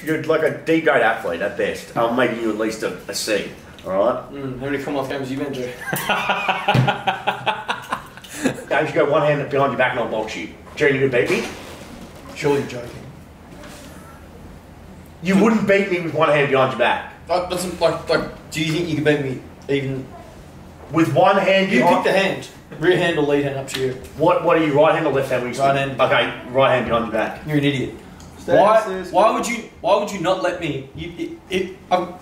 You're like a D grade athlete at best. I'm making you at least a C. All right. How many Commonwealth Games have you been to? Don't you go one hand behind your back and I'll box you. Jerry, you beat me? Surely you're joking. You wouldn't beat me with one hand behind your back. Like, do you think you could beat me even with one hand? You pick the hand. Rear hand or lead hand, up to you. What are you, right hand or left hand? Right hand. Okay, right hand behind your back. You're an idiot. Why would you not let me? I'm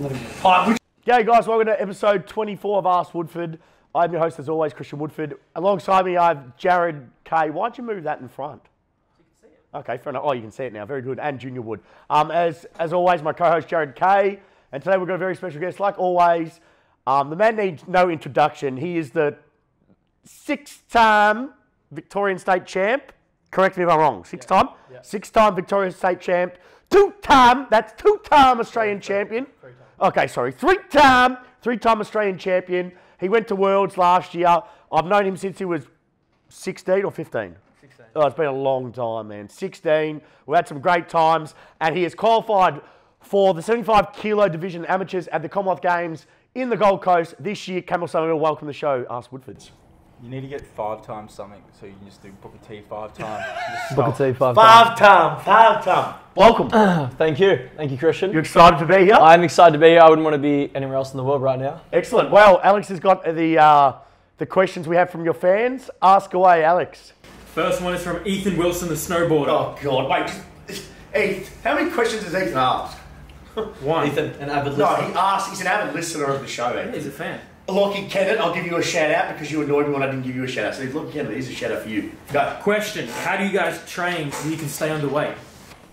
letting you. G'day guys, welcome to episode 24 of Ask Woodford. I'm your host as always, Christian Woodford. Alongside me I have Jarrad K. Why'd you move that in front? So you can see it. Okay, fair enough. Oh, you can see it now. Very good. And Junior Wood. As always, my co-host Jarrad K. And today we've got a very special guest. Like always, the man needs no introduction. He is the 6-time Victorian State Champ. Correct me if I'm wrong. Six-time? Yeah. 6-time Victorian State Champ. Two-time Australian Champion. Okay, sorry. Three-time Australian Champion. He went to Worlds last year. I've known him since he was 16 or 15? 16. Oh, it's been a long time, man. 16. We had some great times. And he has qualified for the 75 kilo division amateurs at the Commonwealth Games in the Gold Coast this year. Campbell Somerville, welcome to the show. Ask Woodfords. You need to get 5 times something, so you can just do Booker T 5 times. Booker T 5 times. 5 times. Welcome. Thank you, Christian. You're excited to be here? I'm excited to be here. I wouldn't want to be anywhere else in the world right now. Excellent. Well, Alex has got the questions we have from your fans. Ask away, Alex. First one is from Ethan Wilson, the snowboarder. Oh God, wait. Heath, how many questions does Ethan ask? One. Ethan, an avid listener. No, he asks. He's an avid listener of the show. Yeah, he's a fan. Lockie Kennett, I'll give you a shout out because you annoyed me when I didn't give you a shout out. So Lockie Kennett, here's a shout out for you. Go. Question: how do you guys train so you can stay underweight?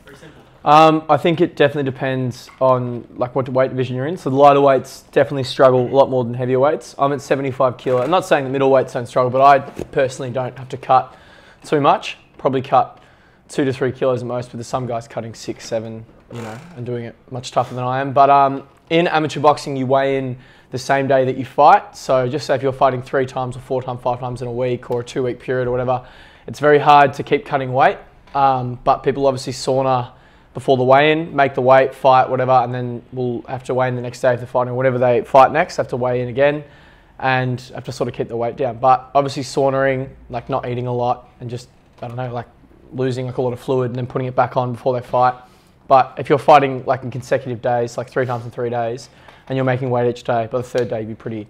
Very simple. I think it definitely depends on like what weight division you're in. So the lighter weights definitely struggle a lot more than heavier weights. I'm at 75 kilo. I'm not saying the middle weights don't struggle, but I personally don't have to cut too much. Probably cut 2 to 3 kilos at most, but there's some guys cutting 6, 7, you know, and doing it much tougher than I am. But in amateur boxing, you weigh in the same day that you fight. So just say if you're fighting 3 times or 4 times, 5 times in a week or a 2-week period or whatever, it's very hard to keep cutting weight. But people obviously sauna before the weigh-in, make the weight, fight, whatever, and then we'll have to weigh in the next day if they're fighting whatever they fight next, have to weigh in again and have to sort of keep the weight down. But obviously saunaing, like not eating a lot and just, I don't know, like losing like a lot of fluid and then putting it back on before they fight. But if you're fighting like in consecutive days, like 3 times in 3 days, and you're making weight each day, by the 3rd day you'd be pretty,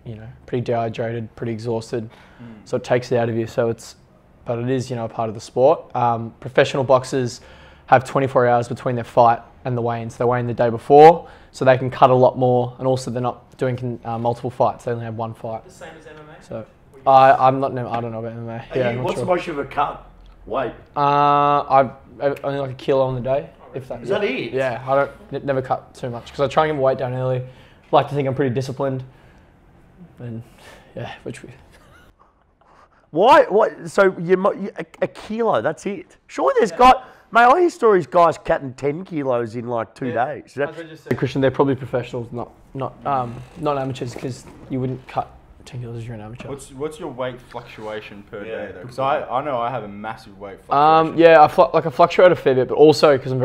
you know, pretty dehydrated, pretty exhausted. So it takes it out of you. So but it is, you know, a part of the sport. Professional boxers have 24 hours between their fight and the weigh-in. So they weigh in the day before, so they can cut a lot more, and also they're not doing multiple fights. They only have 1 fight. The same as MMA? So I don't know about MMA. What's the most of a cut weight? I've only like a kilo on the day. If that, is that it? Yeah, I don't never cut too much because I try and get my weight down early. Like to think I'm pretty disciplined, and yeah, which we. Why? What? So a kilo? That's it? Surely there's mate, I hear stories guys cutting 10 kilos in like 2 days. Christian, they're probably professionals, not amateurs, because you wouldn't cut 10 kilos if you're an amateur. What's your weight fluctuation per day though? Because I know I have a massive weight fluctuation. Yeah, I fluctuate a fair bit, but also because I'm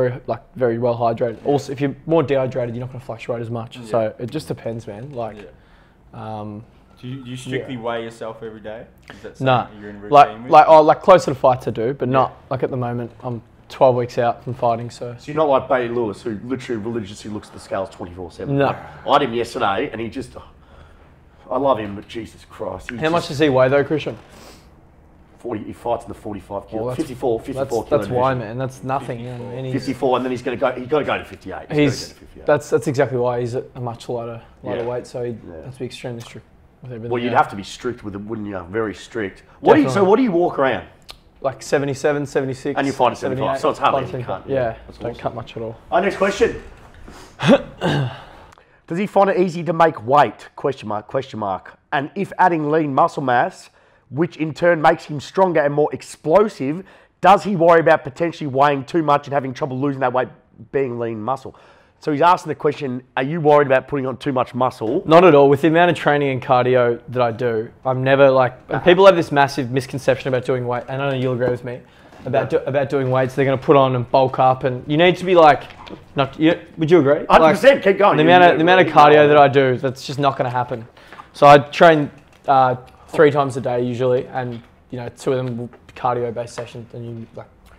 very well hydrated. Yeah. Also, if you're more dehydrated, you're not going to fluctuate as much. Yeah. So it just depends, man. Like, do you strictly weigh yourself every day? Is that no, you're in routine with? like closer to fights I do, but not like at the moment. I'm 12 weeks out from fighting, so you're not like Bailey Lewis, who literally religiously looks at the scales 24/7. No, I had him yesterday, and he just. I love him, but Jesus Christ. How much does he weigh though, Christian? 40. He fights in the 45 kilo. Oh, 54 kilo. That's why, man. That's nothing. 54, and then he's got to go to 58. That's exactly why he's at a much lighter weight, so he has to be extremely strict with everything. Well, you'd have to be strict with it, wouldn't you? Very strict. What do you walk around? Like 77, 76. And you fight at 75, so it's hardly any cut. Yeah, don't cut much at all. Our next question. Does he find it easy to make weight? Question mark. And if adding lean muscle mass, which in turn makes him stronger and more explosive, does he worry about potentially weighing too much and having trouble losing that weight being lean muscle? So he's asking the question, are you worried about putting on too much muscle? Not at all. With the amount of training and cardio that I do, I'm never like, and people have this massive misconception about doing weight, and I know you'll agree with me. about doing weights. They're going to put on and bulk up, and you need to be like, would you agree? 100%, keep going. The amount of cardio that I do, that's just not going to happen. So I train 3 times a day usually, and 2 of them will be cardio-based sessions, and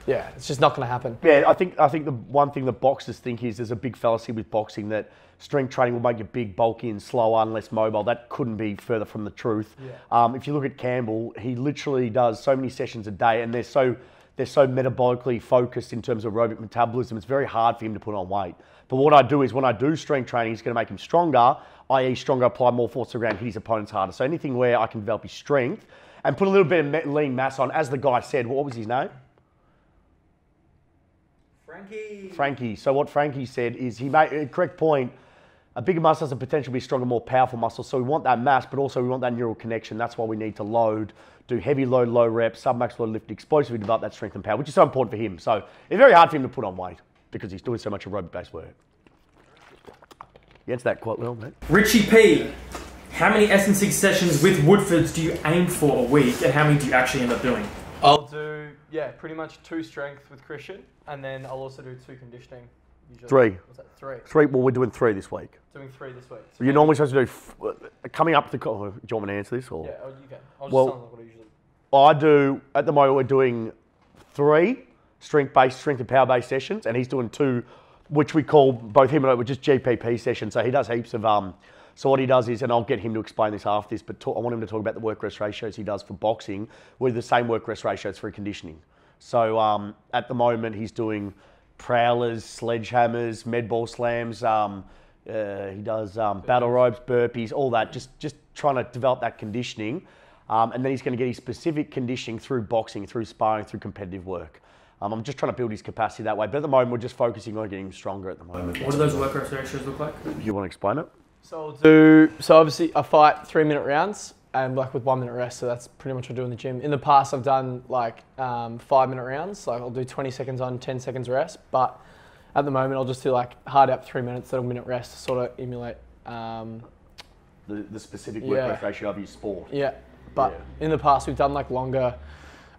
it's just not going to happen. Yeah, I think the one thing that boxers think is there's a big fallacy with boxing that strength training will make you big, bulky, and slower and less mobile. That couldn't be further from the truth. Yeah. If you look at Campbell, he literally does so many sessions a day, and they're so metabolically focused in terms of aerobic metabolism. It's very hard for him to put on weight. But what I do is when I do strength training, it's going to make him stronger, i.e. stronger, apply more force to the ground, hit his opponents harder. So anything where I can develop his strength and put a little bit of lean mass on, as the guy said, what was his name? Frankie. So what Frankie said is he made a correct point. A bigger muscle has the potential to be stronger, more powerful muscle. So we want that mass, but also we want that neural connection. That's why we need to load, do heavy load, low reps, sub-max load, lift explosively, develop that strength and power, which is so important for him. So it's very hard for him to put on weight because he's doing so much aerobic-based work. You answered that quite well, mate. Richie P, how many S&C sessions with Woodfords do you aim for a week, and how many do you actually end up doing? I'll do, pretty much 2 strength with Christian, and then I'll also do 2 conditioning. Usually. 3. Was that 3? 3. Well, we're doing 3 this week. Doing 3 this week. So you're normally supposed to do coming up to the. Do you want me to answer this or? Yeah, you can. I'll just tell them what I usually. I do at the moment. We're doing 3 strength and power-based sessions, and he's doing 2, which we call both him and I, which is GPP sessions. So he does heaps of. So what he does is, and I'll get him to explain this after this, but I want him to talk about the work rest ratios he does for boxing, with the same work rest ratios for conditioning. So at the moment he's doing prowlers, sledgehammers, med ball slams. He does battle ropes, burpees, all that. Just trying to develop that conditioning, and then he's going to get his specific conditioning through boxing, through sparring, through competitive work. I'm just trying to build his capacity that way. But at the moment, we're just focusing on getting him stronger at the moment. What do those work rest ratios look like? You want to explain it? So obviously I fight 3-minute rounds and with 1-minute rest. So that's pretty much what I do in the gym. In the past, I've done 5-minute rounds. Like I'll do 20 seconds on, 10 seconds rest. But at the moment, I'll just do hard up 3 minutes, little minute rest to sort of emulate the specific work rest ratio of your sport. Yeah, but in the past, we've done longer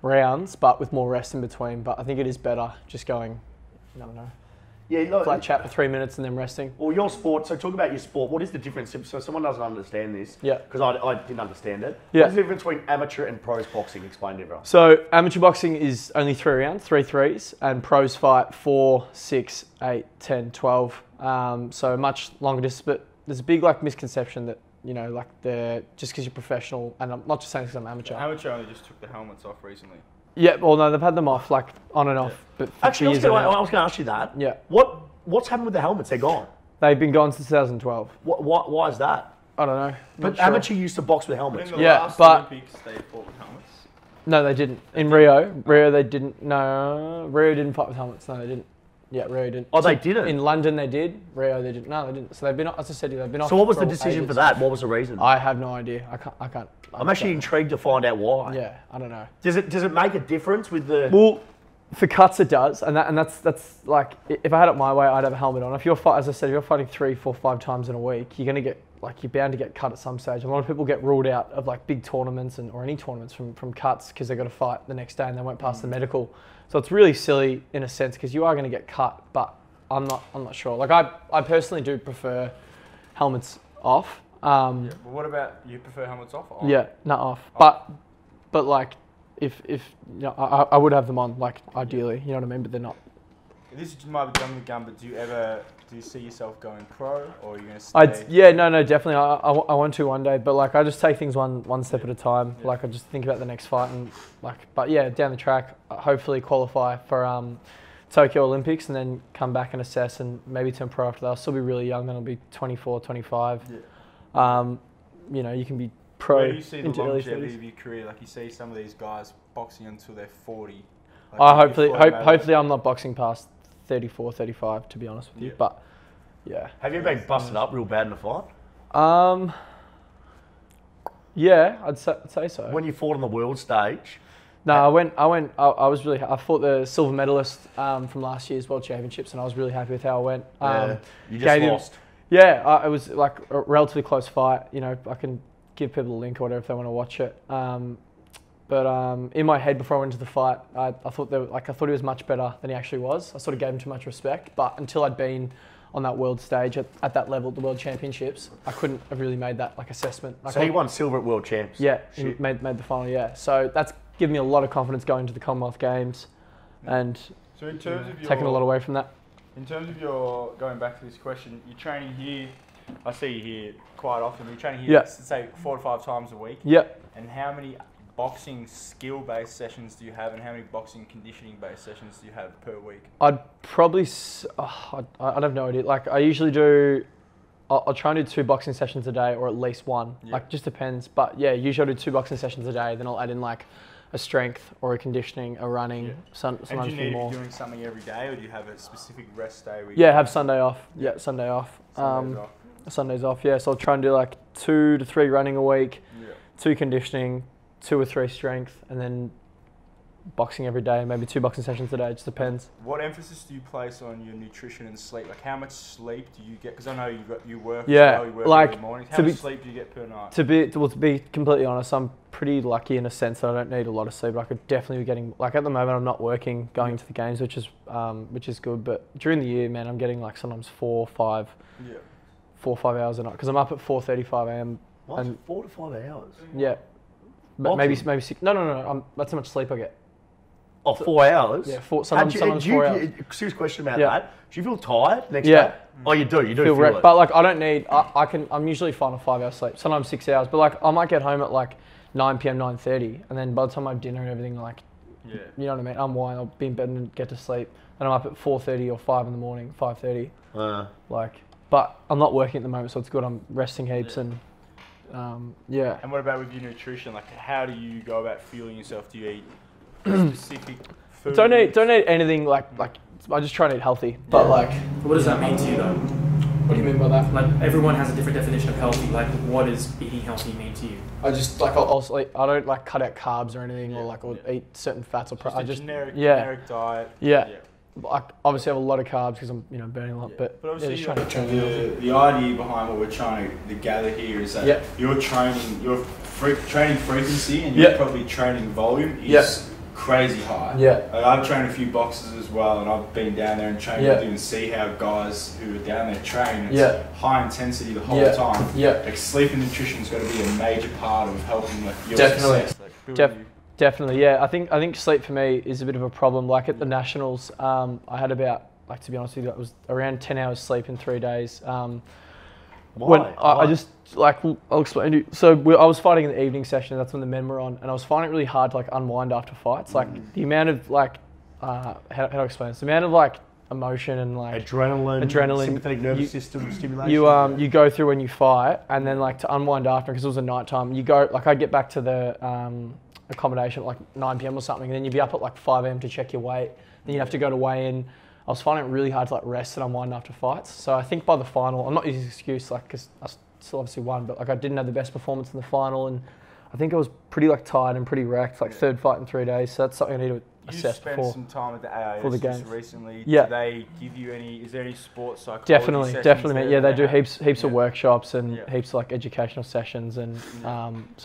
rounds, but with more rest in between. But I think it is better just going, I don't know. Yeah, flat chat for 3 minutes and then resting. Well, your sport, so talk about your sport. What is the difference? So someone doesn't understand this. Yeah. Because I didn't understand it. Yeah. What's the difference between amateur and pros boxing? Explain to everyone. So amateur boxing is only 3 rounds, 3 threes, and pros fight 4, 6, 8, 10, 12. So much longer distance, but there's a big misconception that, just because you're professional, and I'm not just saying because I'm amateur. Amateur only just took the helmets off recently. Yeah, well, no, they've had them off, on and off. But actually, I was going to ask you that. Yeah. What's happened with the helmets? They're gone. They've been gone since 2012. Why is that? I don't know. But amateur used to box with helmets. In the last Olympics, they fought with helmets. No, they didn't. In Rio, they didn't. No, Rio didn't fight with helmets. No, they didn't. Yeah, Rio didn't. Oh, they didn't? In London, they did. Rio, they didn't. No, they didn't. So they've been, as I said, they've been off. So what was the decision for that? What was the reason? I have no idea. I can't. I'm actually intrigued to find out why. Yeah, I don't know. Does it make a difference with the? Well, for cuts it does, and that's if I had it my way, I'd have a helmet on. If you're as I said, if you're fighting 3, 4, 5 times in a week, you're gonna get you're bound to get cut at some stage. A lot of people get ruled out of big tournaments or any tournaments from cuts because they've got to fight the next day and they won't pass the medical. So it's really silly in a sense because you are going to get cut, but I'm not sure. I personally do prefer helmets off. Well, what about you prefer helmets off or on? Yeah, not off. But if I would have them on, ideally, you know what I mean, but they're not. This might be jumping the gun, but do you see yourself going pro, or are you going to stay? No, definitely. I want to one day, but I just take things one step at a time. Yeah. I just think about the next fight and but yeah, down the track, hopefully qualify for Tokyo Olympics and then come back and assess and maybe turn pro after that. I'll still be really young, then I'll be 24, 25. Yeah. You can be pro. Where do you see the into early longevity 30s. of your career? You see some of these guys boxing until they're 40. Hopefully I'm not boxing past 34, 35, to be honest with you. But yeah. Have you been busted up real bad in a fight? Yeah, I'd say so. When you fought on the world stage? No, I fought the silver medalist from last year's World Championships, and I was really happy with how I went. You just lost. Yeah, it was a relatively close fight. I can give people a link or whatever if they want to watch it. But in my head before I went into the fight, I thought he was much better than he actually was. I sort of gave him too much respect. But until I'd been on that world stage at that level, the World Championships, I couldn't have really made that assessment. So he won silver at World Champs. Yeah, he made the final. Yeah, so that's given me a lot of confidence going to the Commonwealth Games, and so in terms of taking a lot away from that. In terms of your going back to this question, you're training here. I see you here quite often. You're training here, let's say 4 to 5 times a week. Yep. And how many boxing skill-based sessions do you have, and how many boxing conditioning-based sessions do you have per week? I'd probably, I'd have no idea. Like I usually do, I'll try and do 2 boxing sessions a day, or at least 1. Yeah. Like just depends. But yeah, usually I'll do 2 boxing sessions a day. Then I'll add in like a strength or a conditioning, a running. Sometimes and do you need more. to be doing something every day, or do you have a specific rest day? Where Yeah, have Sunday off. Yeah, Sunday off. Sundays off. Sundays off. Yeah, so I'll try and do like 2 to 3 running a week, Yeah. 2 conditioning, 2 or 3 strength, and then boxing every day, maybe 2 boxing sessions a day. It just depends. What emphasis do you place on your nutrition and sleep? Like how much sleep do you get? Because I know you work. Yeah, as well, you work like, in the mornings. How much sleep do you get per night? To be completely honest, I'm pretty lucky in a sense that I don't need a lot of sleep. I could definitely be getting, like at the moment I'm not working going to the games, which is good. But during the year, man, I'm getting like sometimes 4 or 5 hours a night because I'm up at 4:35 a.m. What? And 4 to 5 hours. Yeah, but maybe 6. No. That's how much sleep I get. Oh, 4 hours? Yeah, sometimes 4 hours. Serious question about that. Do you feel tired next day? Oh, you do feel it. But like I don't need, I'm usually fine on 5 hours sleep, sometimes 6 hours. But like I might get home at like 9 p.m, 9:30, and then by the time I have dinner and everything, like, you know what I mean? Unwind, I'll be in bed and get to sleep. And I'm up at 4:30 or 5 in the morning, 5:30. But I'm not working at the moment, so it's good. I'm resting heaps and And what about with your nutrition? Like, how do you go about fueling yourself? Do you eat specific food? Don't eat anything like I just try and eat healthy. But like, what does that mean to you though? What do you mean by that? Like everyone has a different definition of healthy. Like, what does eating healthy mean to you? I just like I don't like cut out carbs or anything, or eat certain fats or just generic diet. I obviously have a lot of carbs because I'm burning a lot, but obviously the idea behind what we're trying to gather here is that your training frequency and your probably training volume is crazy high. Like I've trained a few boxers as well, and I've been down there and trained with you and see how guys who are down there train. It's high intensity the whole time. Like sleep and nutrition's got to be a major part of helping your success. Definitely, yeah. I think sleep for me is a bit of a problem. Like at the Nationals, I had about, like to be honest with you, it was around 10 hours sleep in 3 days. When I just, like, I'll explain to you. So I was fighting in the evening session, that's when the men were on, and I was finding it really hard to like unwind after fights. Like the amount of like, how do I explain this? The amount of like emotion and like adrenaline, sympathetic nervous system stimulation. You go through when you fight, and then like to unwind after, because it was a night time, you go, like I get back to the accommodation at like 9 p.m. or something, and then you'd be up at like 5 a.m. to check your weight, then you'd have to go to weigh-in. I was finding it really hard to like rest and unwind after fights. So I think by the final, I'm not using an excuse, like, because I still obviously won, but like I didn't have the best performance in the final, and I think I was pretty like tired and pretty wrecked, like third fight in 3 days. So that's something I need to assess before. You spent some time at the AIS for the games recently. Yeah. Do they give you any? Is there any sports psychology Definitely, mate. Yeah, they do heaps of Yeah. workshops and heaps of like educational sessions, and so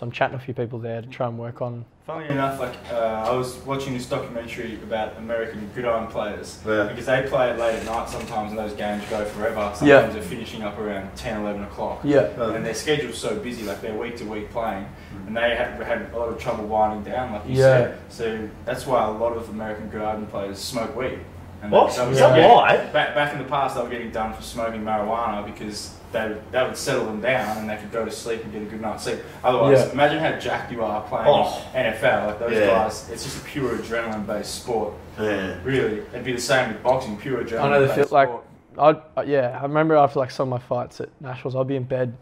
I'm chatting to a few people there to try and work on. Funnily enough, like I was watching this documentary about American gridiron players because they play it late at night sometimes, and those games go forever. Sometimes they're finishing up around 10, 11 o'clock. And their schedule's so busy, like they're week to week playing, and they had a lot of trouble winding down, like you said. So that's why a lot of American gridiron players smoke weed. And what? Is that why? Back in the past, they were getting done for smoking marijuana because that would settle them down and they could go to sleep and get a good night's sleep. Otherwise, imagine how jacked you are playing NFL. Like those guys, it's just a pure adrenaline-based sport. Really, it'd be the same with boxing, pure adrenaline. I know the feel sport. like I remember after like some of my fights at Nationals, I'd be in bed,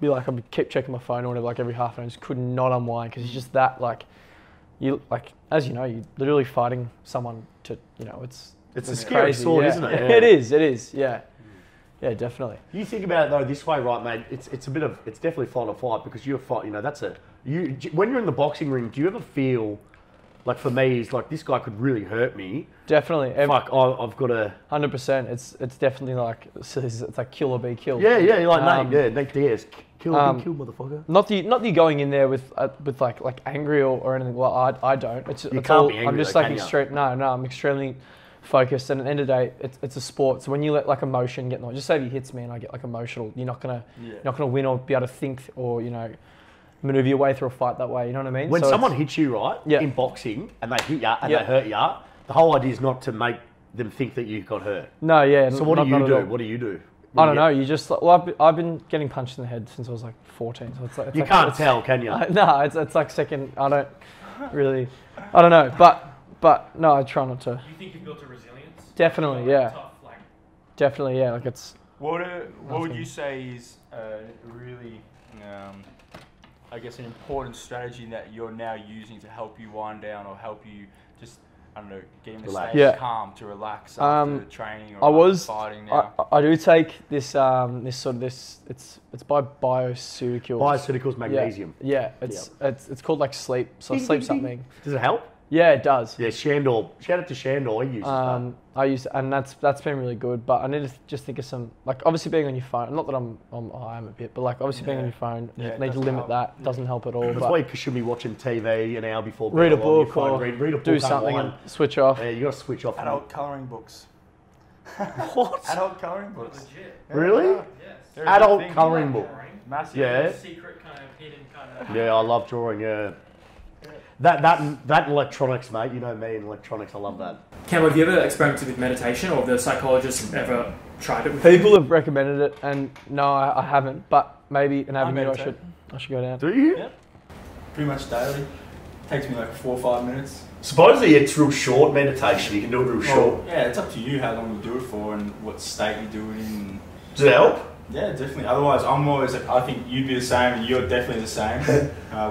I'd keep checking my phone or whatever, like every half an hour, just could not unwind because it's just that like as you know, you're literally fighting someone to it's a scary crazy. sword, isn't it? It is. Yeah, definitely. You think about it though this way, right, mate? It's definitely fight or flight because you're fight. When you're in the boxing ring, do you ever feel Like for me, it's like this guy could really hurt me. Definitely. Fuck, I've got to. 100%. It's definitely like it's like kill or be killed. Yeah, you're like Nate Diaz, kill or be killed, motherfucker. Not the going in there with like angry or anything. Well, I don't. It's can't all, be angry. I'm just like extreme. No, I'm extremely focused. And at the end of the day, it's a sport. So when you let like emotion get in the way, just say if he hits me and I get like emotional, you're not gonna win or be able to think or maneuver your way through a fight that way. You know what I mean? When someone hits you in boxing and they hit you and they hurt you, the whole idea is not to make them think that you got hurt. No, yeah. So what do you do? What do you do? I don't know. You just I've been getting punched in the head since I was like 14. So it's you can't tell, can you? No, it's like second. I don't really. I don't know, but no, I try not to. You think you've built a resilience? Definitely, yeah. Tough, definitely, yeah. Like it's. What would you say is really, I guess, an important strategy that you're now using to help you wind down or help you just, I don't know, get in a state of calm to relax after training or fighting now? I do take this it's by Bioceuticals. Bioceuticals magnesium. Yeah, it's called like sleep. So sleep something. Does it help? Yeah, it does. Yeah, Shandor. Shout out to Shandor. He uses that. I use, and that's been really good. But I need to just think of some, like obviously being on your phone. Not that I am a bit, but like obviously being on your phone, you need to limit that. It doesn't help at all. That's why you should be watching TV an hour before bed. Read a book or read a book do something and switch off. Yeah, you got to switch off. Adult colouring books. What? Adult colouring books. Legit. Really? Yes. Adult colouring book. Massive. Yeah. Secret kind of hidden kind of. Yeah, I love drawing. Yeah. That electronics, mate. You know me and electronics. I love that. Campbell, have you ever experimented with meditation, or have the psychologists ever tried it? People have recommended it, and no, I haven't. But maybe an avenue I should go down. Do you? Yeah. Pretty much daily. Takes me like 4 or 5 minutes. Supposedly it's real short meditation. You can do it real short. Yeah, it's up to you how long you do it for and what state you do it in. Does it help? Yeah, definitely. Otherwise, I'm always like, I think you'd be the same, and you're definitely the same.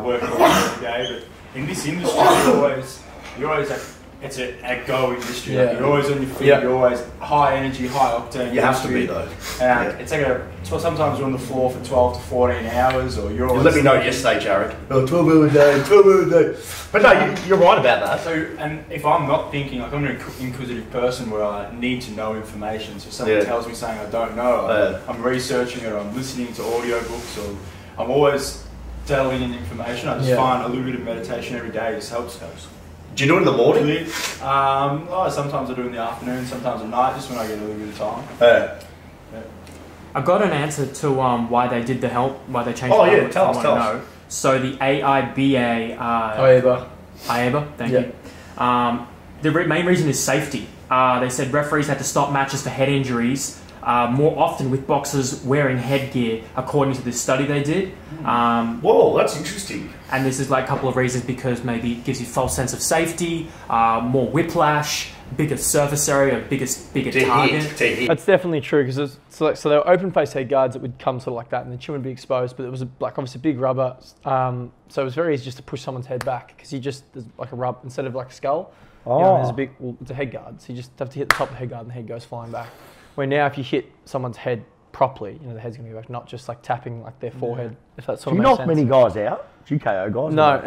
Working every day, but in this industry, you're always like, it's a go industry. Yeah. Like you're always on your feet. You're always high energy, high octane. You have to be though. And it's like sometimes you're on the floor for 12 to 14 hours, or you're always. You let me know yesterday, Jarrad. 12 hours a day, 12 hours a day. But no, you're right about that. So, and if I'm not thinking, like I'm an inquisitive person where I need to know information, so if someone tells me something I don't know, I'm researching it, or I'm listening to audiobooks, or I'm always delving in information. I just find a little bit of meditation every day just helps. Do you do it in the morning? Sometimes I do it in the afternoon, sometimes at night, just when I get a little bit of time. I got an answer to why they did why they changed. Oh yeah, tell us. So the AIBA, AIBA, thank you. The main reason is safety. They said referees had to stop matches for head injuries more often with boxers wearing headgear, according to this study they did. Whoa, that's interesting. And this is like a couple of reasons, because maybe it gives you a false sense of safety, more whiplash, bigger surface area, bigger target. That's definitely true, because so they were open face head guards that would come sort of like that, and the chin would be exposed, but it was like obviously big rubber, so it was very easy just to push someone's head back, because there's like a rub instead of like a skull. There's a it's a head guard, so you just have to hit the top of the head guard and the head goes flying back. Where now if you hit someone's head properly, the head's going to go back, not just like tapping like their forehead, if that sort of makes sense. Do you knock many guys out? Do you KO guys? No,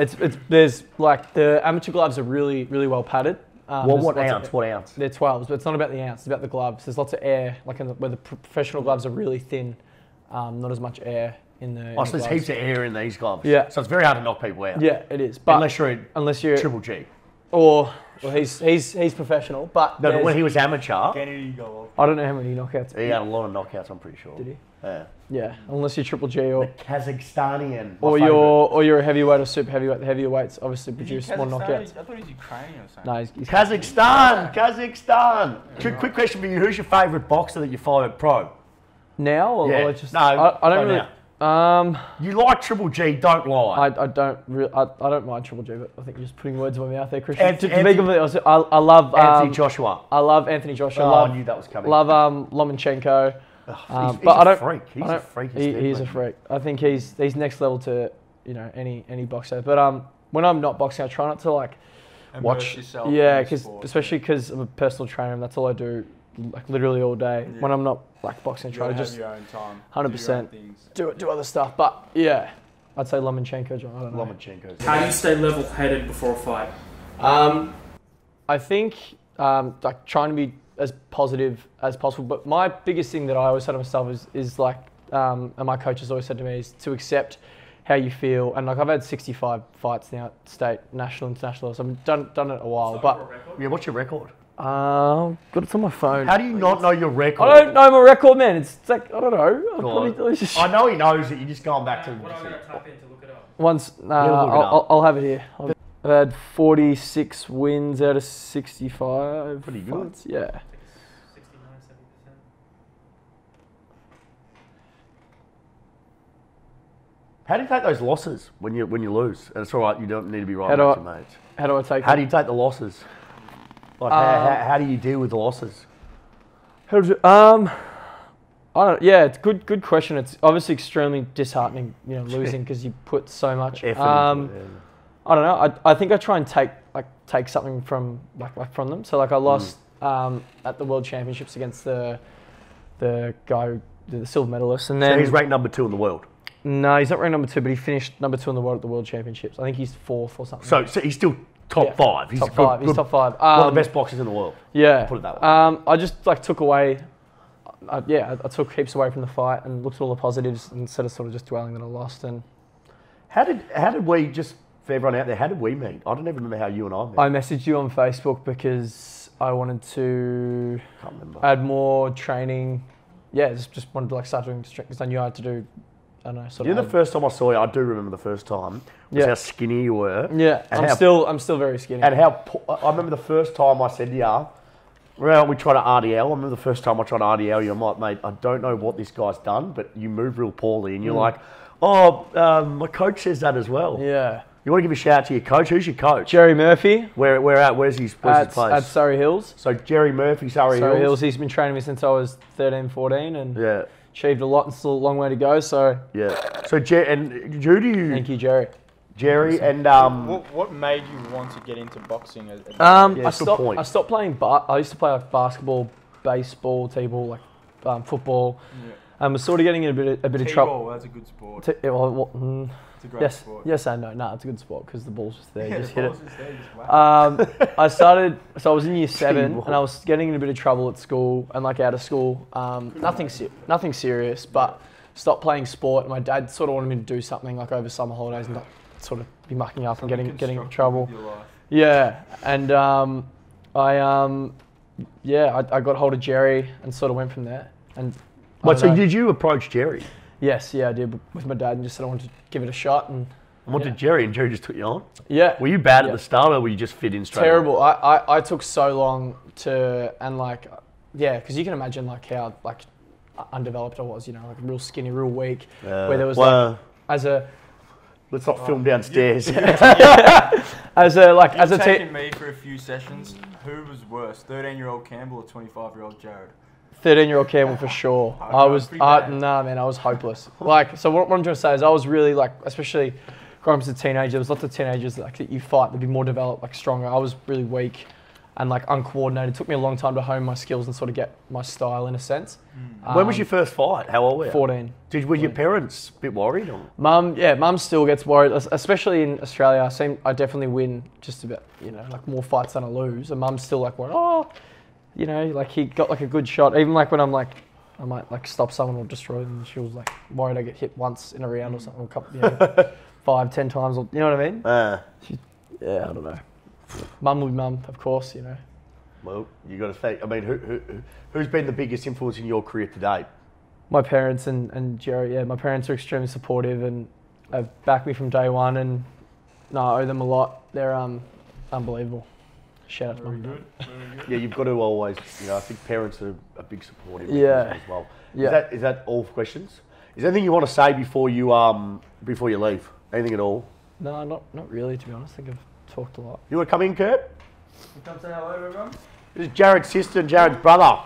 there's like the amateur gloves are really, really well padded. What ounce? They're 12s, but it's not about the ounce, it's about the gloves. There's lots of air, like where the professional gloves are really thin, not as much air in the so there's heaps of air in these gloves. Yeah. So it's very hard to knock people out. Yeah, it is. But unless you're Triple G. Or he's professional, but no, but when he was amateur, I don't know how many knockouts. He had a lot of knockouts, I'm pretty sure. Did he? Yeah. Yeah, unless you're Triple G or the Kazakhstanian. Or you're a heavyweight or super heavyweight. The heavier weights obviously produce more knockouts. I thought he was Ukrainian or something. No, he's Kazakhstan. Quick question for you: who's your favourite boxer that you follow at pro? Now or just no? I don't really. You like Triple G? Don't lie. I don't mind Triple G, but I think you're just putting words in my mouth there, Christian. To be completely honest, I love Anthony Joshua. I love Anthony Joshua. I knew that was coming. Love Lomachenko. He's a freak. He's a freak. He's a freak. I think he's next level to any boxer. But when I'm not boxing, I try not to watch. Yourself especially because I'm a personal trainer, and that's all I do, like literally all day. Yeah. When I'm not boxing, I try to just your own time. 100% do other stuff. But yeah, I'd say Lomachenko. I don't know. Lomachenko. How do you stay level-headed before a fight? I think like trying to be as positive as possible. But my biggest thing that I always say to myself is like, and my coaches always said to me, is to accept how you feel. And like I've had 65 fights now, state, national, international. So I've done it a while. But yeah, what's your record? Got it on my phone. How do you not know your record? I don't know my record, man. It's like, I don't know. I know he knows it. You're just going back to. What am I going to type in to look it up? Once, I'll have it here. I've had 46 wins out of 65. Pretty good. Fights. Yeah. 69, 70%. How do you take those losses when you lose? And it's all right. You don't need to be right with your mates. How do I take? How do you take the losses? Like how do you deal with the losses? I don't. Yeah, it's good question. It's obviously extremely disheartening, losing because you put so much effort into it. I don't know. I think I try and take something from from them. So like I lost at the World Championships against the guy, the silver medalist, and then so he's ranked number 2 in the world. No, he's not ranked number 2, but he finished number 2 in the world at the World Championships. I think he's 4th or something. So he's still top 5. He's top 5. He's top 5. One of the best boxers in the world. Yeah. Put it that way. I just took away. I took heaps away from the fight and looked at all the positives instead of sort of just dwelling that I lost. And how did we, just for everyone out there, how did we meet? I don't even remember how you and I met. I messaged you on Facebook because I wanted to add more training. Yeah, just wanted to start doing strength because I knew I had to do. I don't know. The first time I saw you, I do remember the first time. Was how skinny you were. Yeah, and I'm still very skinny. And I remember the first time I said to you, well, we tried to RDL. I remember the first time I tried to RDL you, I'm like, mate, I don't know what this guy's done, but you move real poorly. And you're like, my coach says that as well. Yeah. You want to give a shout out to your coach? Who's your coach? Jerry Murphy. Where's his place? At Surrey Hills. So Jerry Murphy, Surrey Hills. He's been training me since I was 13, 14 and achieved a lot and still a long way to go. So So and who do you? Thank you, Jerry. Jerry and what made you want to get into boxing? I stopped playing. I used to play basketball, baseball, t-ball, football. Yeah. And was sort of getting in a bit of trouble. That's a good sport. It's a great sport. Yes and no. No, it's a good sport because the ball's just there. You just hit it. I was in year 7 and I was getting in a bit of trouble at school and out of school. Nothing serious, but stopped playing sport. And my dad sort of wanted me to do something over summer holidays and not sort of be mucking up and getting in trouble. Yeah, and I got hold of Jerry and sort of went from there. And did you approach Jerry? Yes, I did with my dad and just said I wanted to give it a shot. And what did Jerry? And Jerry just took you on? Yeah. Were you bad at the start or were you just fit in straight? Terrible. I took so long because you can imagine how undeveloped I was, real skinny, real weak. Where there was let's not film downstairs. As a taken me for a few sessions. Who was worse, 13-year-old Campbell or 25-year-old Jarrad? 13-year-old Campbell for sure. I was hopeless. So what I'm trying to say is I was really especially growing up as a teenager, there was lots of teenagers that you fight that'd be more developed, stronger. I was really weak and uncoordinated. It took me a long time to hone my skills and sort of get my style in a sense. When was your first fight? How old were you? 14. Were your parents a bit worried? Or? Mum still gets worried, especially in Australia. I definitely win just about, more fights than I lose. And Mum's still worried, he got a good shot. Even when I'm I might stop someone or destroy them. She was worried I get hit once in a round or something, or a couple, 5, 10 times, or, you know what I mean? I don't know. Mum would mum, of course, Well, you got to think. I mean, who's been the biggest influence in your career to date? My parents and Jerry. Yeah, my parents are extremely supportive and have backed me from day one. And I owe them a lot. They're unbelievable. Shout out to Mum. Very good. Yeah, you've got to always. I think parents are a big supportive. Yeah. As well. Yeah. Is that all questions? Is there anything you want to say before you leave? Anything at all? No, not really. To be honest, I think I've talked a lot. You want to come in, Kurt? Come say hello, everyone. This is Jarrad's sister and Jarrad's brother.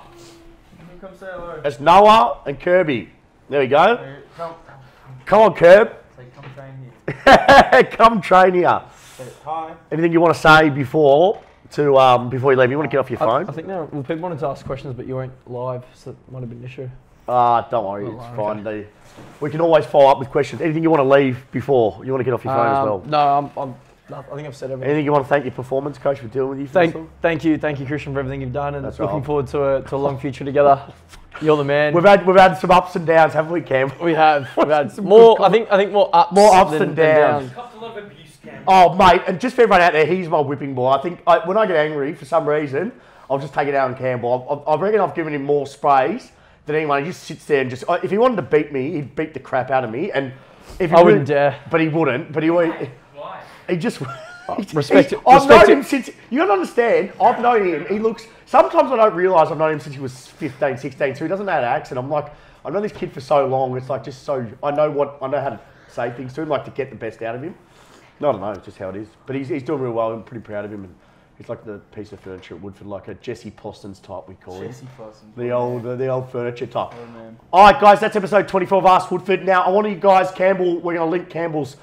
Come say hello. That's Noah and Kirby. There we go. Hey, Come on, Kerb. Say, come train here. Come train here. Say hi. Anything you want to say before you leave? You want to get off your phone? I think people wanted to ask questions, but you weren't live, so it might have been an issue. Don't worry, it's fine. Okay. We can always follow up with questions. Anything you want to leave before? You want to get off your phone as well? No, I'm I think I've said everything. Anything you want to thank your performance coach for dealing with you? Thank you, Christian, for everything you've done, and looking forward to a long future together. You're the man. We've had some ups and downs, haven't we, Cam? We have. We've had more. I think more ups than downs. Copped a lot of abuse, Cam. Oh, mate, and just for everyone out there, he's my whipping boy. I think when I get angry for some reason, I'll just take it out on Campbell. I reckon I've given him more sprays than anyone. He just sits there and if he wanted to beat me, he'd beat the crap out of me. And if I wouldn't dare. But he wouldn't. But Why? He just. Respect it. I've known him since. You got to understand. I've known him. He looks. Sometimes I don't realise I've known him since he was 15, 16. So he doesn't know how to act. And I'm like, I've known this kid for so long. It's like just so. I know how to say things to him, like to get the best out of him. I don't know. It's just how it is. But he's doing real well. I'm pretty proud of him. And he's like the piece of furniture at Woodford, like a Jesse Postons type, we call him. The old furniture type. Oh, man. All right, guys, that's episode 24 of Ask Woodford. Now, I want you guys, Campbell, we're going to link Campbell's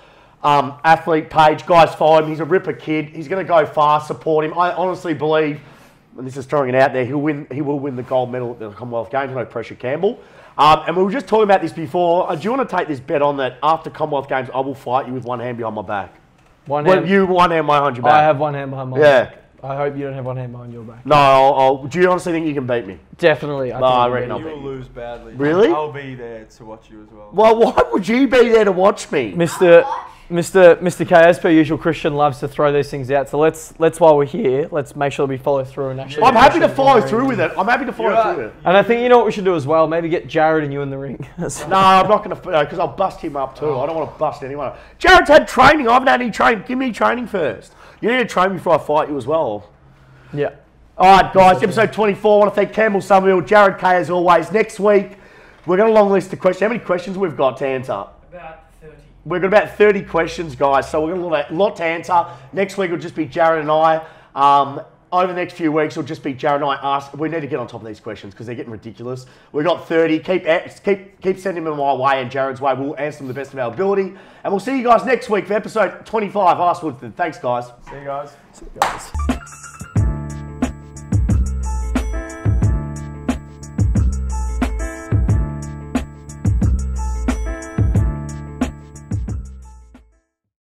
athlete page. Guys, follow him. He's a ripper kid. He's going to go far. Support him. I honestly believe, and this is throwing it out there, he will win the gold medal at the Commonwealth Games. No pressure, Campbell. And we were just talking about this before. Do you want to take this bet on that after Commonwealth Games, I will fight you with one hand behind my back? One hand behind your back. I have one hand behind my back. I hope you don't have one hand behind your back. No, do you honestly think you can beat me? Definitely. I reckon I'll beat you will lose badly. Really? I'll be there to watch you as well. Well, why would you be there to watch me? Mr. K, as per usual, Christian loves to throw these things out. So let's while we're here, let's make sure that we follow through and actually. I'm happy to follow through with it. I'm happy to follow through with it. And I think you know what we should do as well. Maybe get Jarrad and you in the ring. No, I'm not going to, because I'll bust him up too. I don't want to bust anyone up. Jarrad's had training. I haven't had any training. Give me training first. You need to train before I fight you as well. Yeah. All right, guys, episode 24. I want to thank Campbell Somerville, Jarrad K as always. Next week, we're going to long list the questions. How many questions we've got to answer? About 30. We've got about 30 questions, guys, so we're going to have a lot to answer. Next week will just be Jarrad and I. Over the next few weeks, it'll just be Jarrad and I. We need to get on top of these questions because they're getting ridiculous. We've got 30. Keep sending them my way and Jarrad's way. We'll answer them the best of our ability. And we'll see you guys next week for episode 25 of Ask Woodford. Thanks, guys. See you guys. See you guys.